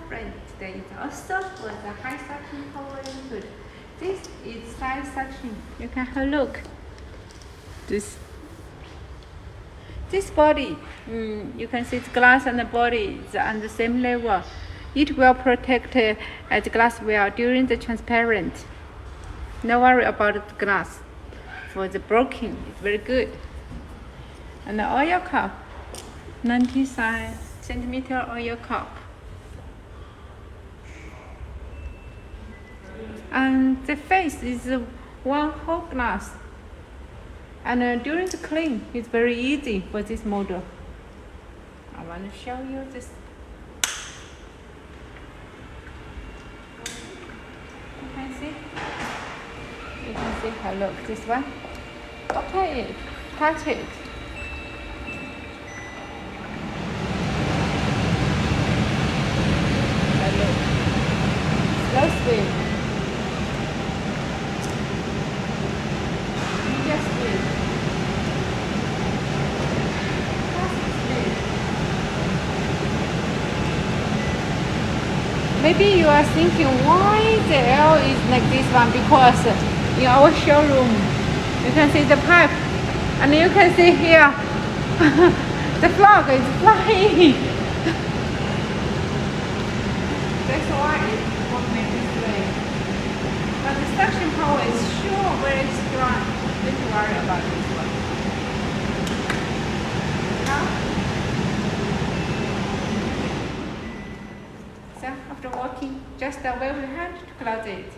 friend today is also for the high suction power input. This is side suction. You can have a look. This body, you can see the glass and the body is on the same level. It will protect the glass well during the transparent. No worry about the glass. For the broken, it's very good. And the oil cup, 95 centimeter oil cup. And the face is one whole glass. And during the clean, it's very easy for this model. I want to show you this. You can see. Look, this one. Okay, touch it. Look. Slow speed. Medium speed. Fast speed. Maybe you are thinking why the L is like this one, because in our showroom you can see the pipe and you can see here the flag is flying. That's why it won't make this way. But the suction power is sure very strong. Don't worry about this one. So after working, just wave your hand to close it.